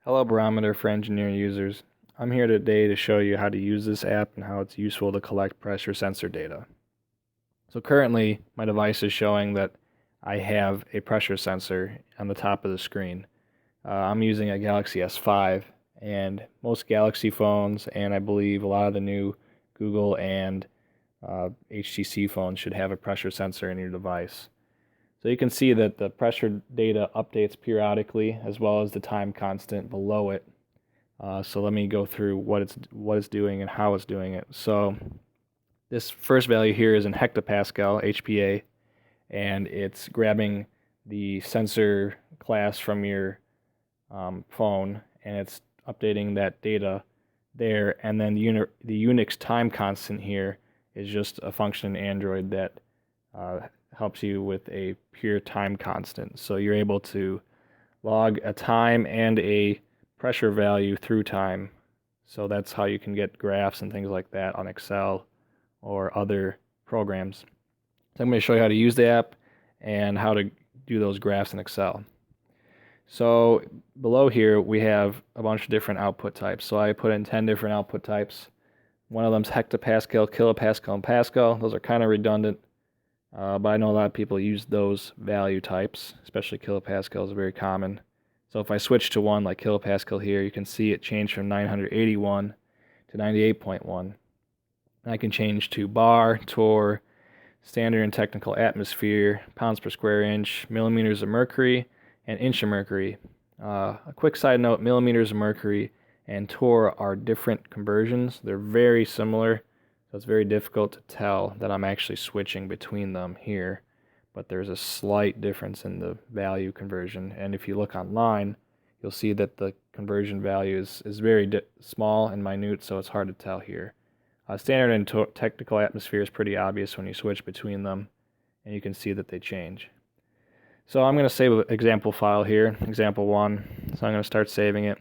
Hello, Barometer for Engineer users. I'm here today to show you how to use this app and how it's useful to collect pressure sensor data. So currently, my device is showing that I have a pressure sensor on the top of the screen. I'm using a Galaxy S5, and most Galaxy phones, and I believe a lot of the new Google and HTC phones should have a pressure sensor in your device. So you can see that the pressure data updates periodically, as well as the time constant below it. So let me go through what it's doing and how it's doing it. So this first value here is in hectopascal, HPA, and it's grabbing the sensor class from your phone, and it's updating that data there. And then the Unix time constant here is just a function in Android that helps you with a pure time constant. So you're able to log a time and a pressure value through time. So that's how you can get graphs and things like that on Excel or other programs. So I'm going to show you how to use the app and how to do those graphs in Excel. So below here we have a bunch of different output types. So I put in 10 different output types. One of them is hectopascal, kilopascal, and pascal. Those are kind of redundant. But I know a lot of people use those value types, especially kilopascal is very common. So if I switch to one like kilopascal here, you can see it changed from 981 to 98.1. And I can change to bar, torr, standard and technical atmosphere, pounds per square inch, millimeters of mercury, and inch of mercury. A quick side note, millimeters of mercury and torr are different conversions. They're very similar. So it's very difficult to tell that I'm actually switching between them here, but there's a slight difference in the value conversion. And if you look online, you'll see that the conversion value is very small and minute, so it's hard to tell here. Standard and technical atmosphere is pretty obvious when you switch between them, and you can see that they change. So I'm going to save an example file here, example 1. So I'm going to start saving it.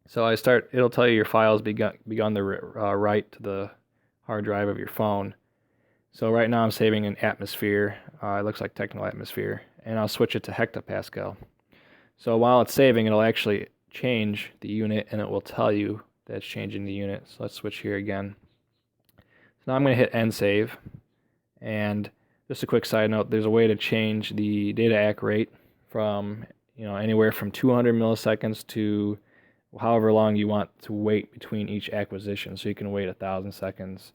So it'll tell you your files begun to write to the hard drive of your phone. So right now I'm saving an atmosphere. It looks like technical atmosphere, and I'll switch it to hectopascal. So while it's saving, it'll actually change the unit, and it will tell you that it's changing the unit. So let's switch here again. So now I'm going to hit end save, and just a quick side note: there's a way to change the data acc rate from anywhere from 200 milliseconds to however long you want to wait between each acquisition. So you can wait 1,000 seconds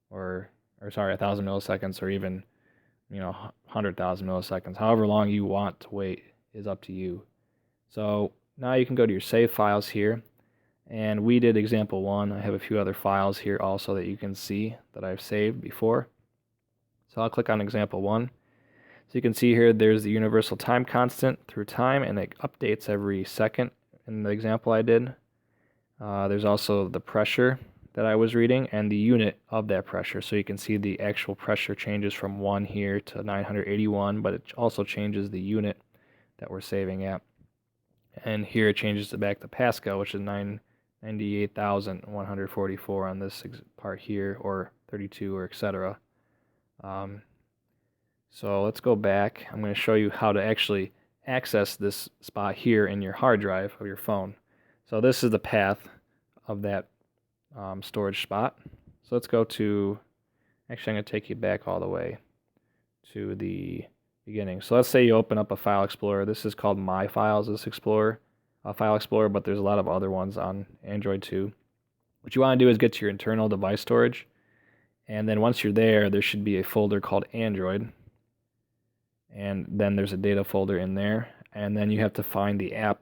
or 1,000 milliseconds, or even 100,000 milliseconds. However long you want to wait is up to you. So now you can go to your save files here, and we did example 1. I have a few other files here also that you can see that I've saved before. So I'll click on example 1. So you can see here there's the universal time constant through time, and it updates every second. In the example I did, there's also the pressure that I was reading and the unit of that pressure. So you can see the actual pressure changes from 1 here to 981, but it also changes the unit that we're saving at. And here it changes it back to Pascal, which is 98,144 on this part here, or 32, or etc. So let's go back. I'm going to show you how to actually access this spot here in your hard drive of your phone. So this is the path of that storage spot. So let's go to, actually I'm going to take you back all the way to the beginning. So let's say you open up a file explorer. This is called My Files, this file explorer, but there's a lot of other ones on Android too. What you want to do is get to your internal device storage, and then once you're there should be a folder called Android, and then there's a data folder in there, and then you have to find the app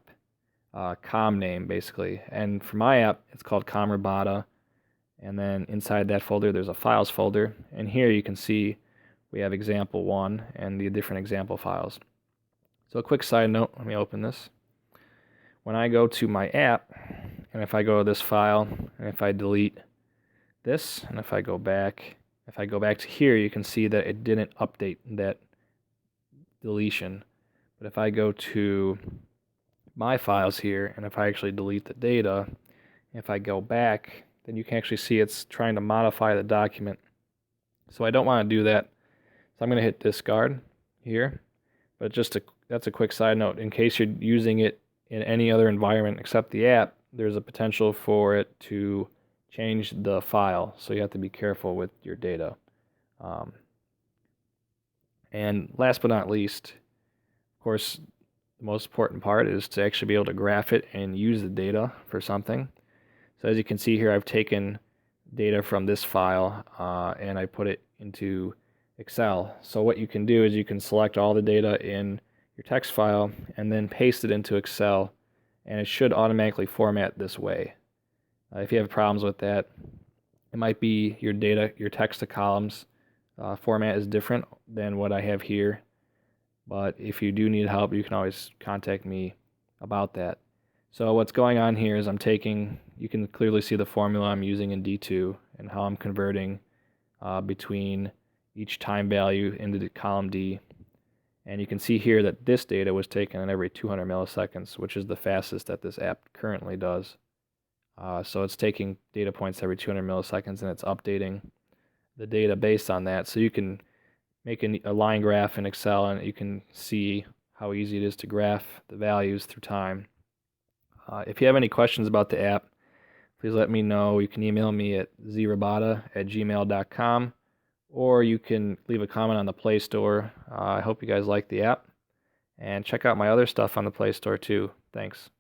com name basically. And for my app, it's called Comrabata, and then inside that folder there's a files folder, and here you can see we have example 1 and the different example files. So a quick side note, let me open this. When I go to my app, and if I go to this file, and if I delete this, and if I go back to here, you can see that it didn't update that deletion. But if I go to my files here, and if I actually delete the data, if I go back, then you can actually see it's trying to modify the document. So I don't want to do that. So I'm going to hit discard here. But that's a quick side note. In case you're using it in any other environment except the app, there's a potential for it to change the file, so you have to be careful with your data. And last but not least, of course, the most important part is to actually be able to graph it and use the data for something. So as you can see here, I've taken data from this file and I put it into Excel. So what you can do is you can select all the data in your text file and then paste it into Excel, and it should automatically format this way. If you have problems with that, it might be your data, your text to columns format is different than what I have here. But if you do need help, you can always contact me about that. So what's going on here is you can clearly see the formula I'm using in D2 and how I'm converting between each time value into the column D. And you can see here that this data was taken in every 200 milliseconds, which is the fastest that this app currently does. So it's taking data points every 200 milliseconds and it's updating the data based on that. So you can make a line graph in Excel and you can see how easy it is to graph the values through time. If you have any questions about the app, please let me know. You can email me at zrobata@gmail.com, or you can leave a comment on the Play Store. I hope you guys like the app, and check out my other stuff on the Play Store too. Thanks.